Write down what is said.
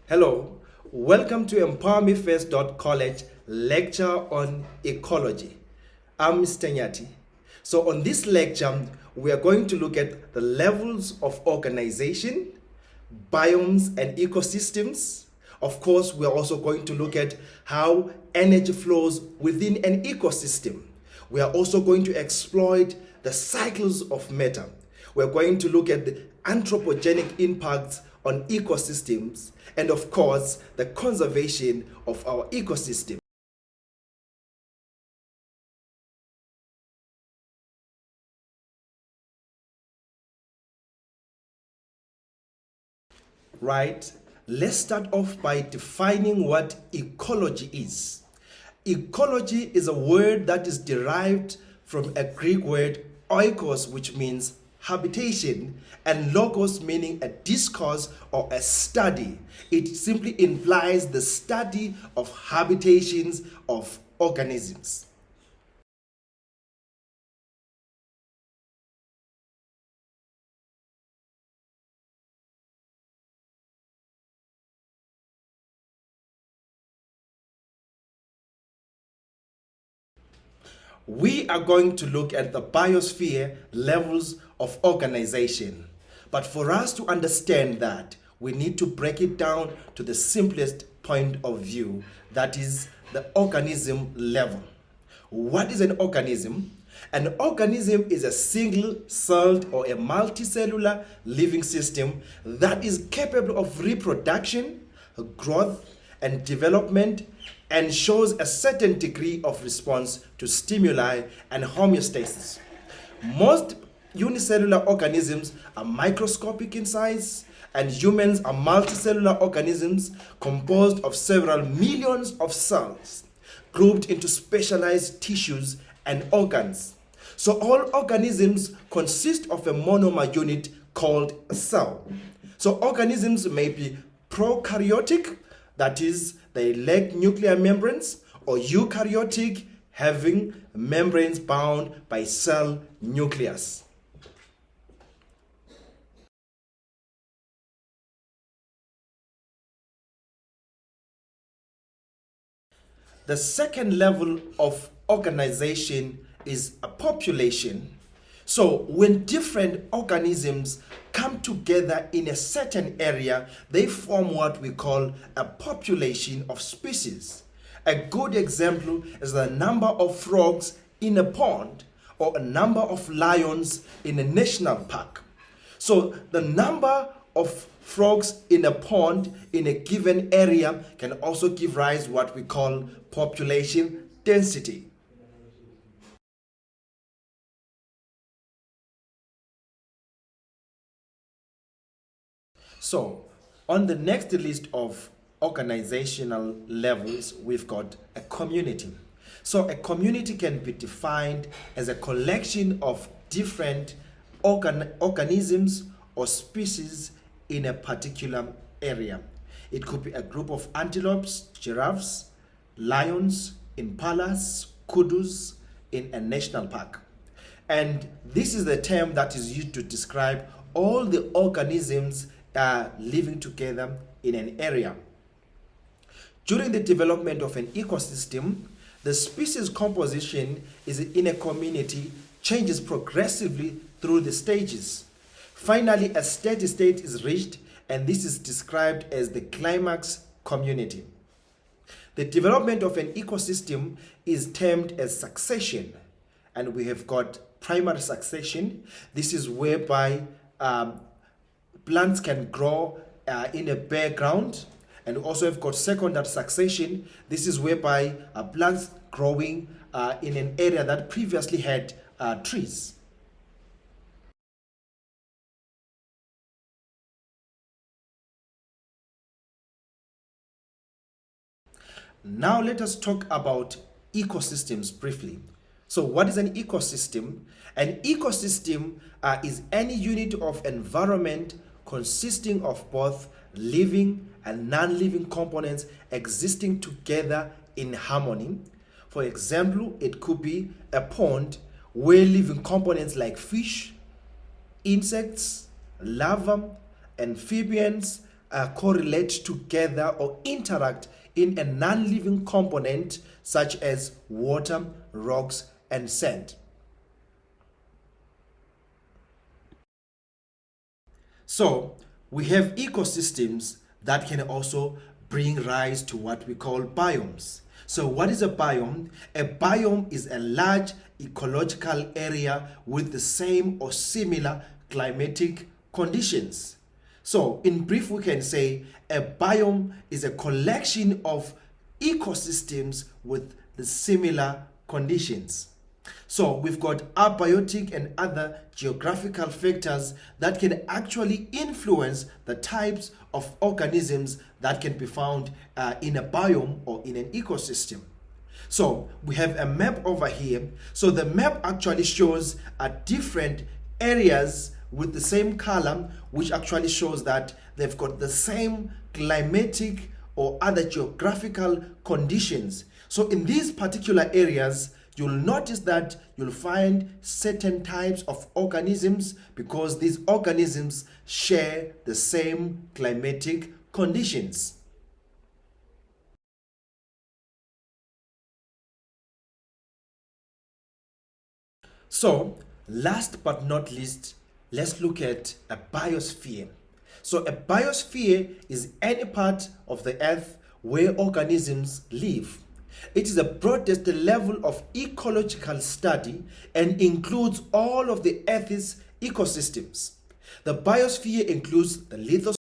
Hello, welcome to empowermefirst.college lecture on ecology. I'm Mr. Nyati. So on this lecture, we are going to look at the levels of organization, biomes and ecosystems. Of course, we are also going to look at how energy flows within an ecosystem. We are also going to exploit the cycles of matter. We're going to look at the anthropogenic impacts on ecosystems and, of course, the conservation of our ecosystem. Right? Let's start off by defining what ecology is. Ecology is a word that is derived from a Greek word oikos, which means habitation, and logos, meaning a discourse or a study. It simply implies the study of habitations of organisms. We are going to look at the biosphere levels of organization. But for us to understand that, we need to break it down to the simplest point of view, that is the organism level. What is an organism? An organism is a single-celled or a multicellular living system that is capable of reproduction, growth, and development, and shows a certain degree of response to stimuli and homeostasis. Most unicellular organisms are microscopic in size, and humans are multicellular organisms composed of several millions of cells grouped into specialized tissues and organs. So all organisms consist of a monomer unit called a cell. So organisms may be prokaryotic, that is, they lack nuclear membranes, or eukaryotic, having membranes bound by cell nucleus. The second level of organization is a population. So when different organisms come together in a certain area, they form what we call a population of species. A good example is the number of frogs in a pond or a number of lions in a national park. So the number of frogs in a pond in a given area can also give rise to what we call population density. So, on the next list of organizational levels, we've got a community. So, a community can be defined as a collection of different organisms or species in a particular area. It could be a group of antelopes, giraffes, lions, impalas, kudus in a national park. And this is the term that is used to describe all the organisms living together in an area. During the development of an ecosystem, the species composition is in a community changes progressively through the stages. Finally, a steady state is reached, and this is described as the climax community. The development of an ecosystem is termed as succession, and we have got primary succession. This is whereby plants can grow in a bare ground, and also have got secondary succession. This is whereby plants growing in an area that previously had trees. Now let us talk about ecosystems briefly. So what is an ecosystem? An ecosystem is any unit of environment consisting of both living and non-living components existing together in harmony. For example, it could be a pond where living components like fish, insects, larvae, amphibians, correlate together or interact in a non-living component such as water, rocks, and sand. So we have ecosystems that can also bring rise to what we call biomes. So what is a biome? A biome is a large ecological area with the same or similar climatic conditions. So in brief, we can say a biome is a collection of ecosystems with the similar conditions. So we've got abiotic and other geographical factors that can actually influence the types of organisms that can be found in a biome or in an ecosystem. So we have a map over here. So the map actually shows different areas with the same color, which actually shows that they've got the same climatic or other geographical conditions. So in these particular areas, you'll notice that you'll find certain types of organisms because these organisms share the same climatic conditions. So, last but not least, let's look at a biosphere. So, a biosphere is any part of the earth where organisms live. It is the broadest level of ecological study and includes all of the Earth's ecosystems. The biosphere includes the lithosphere,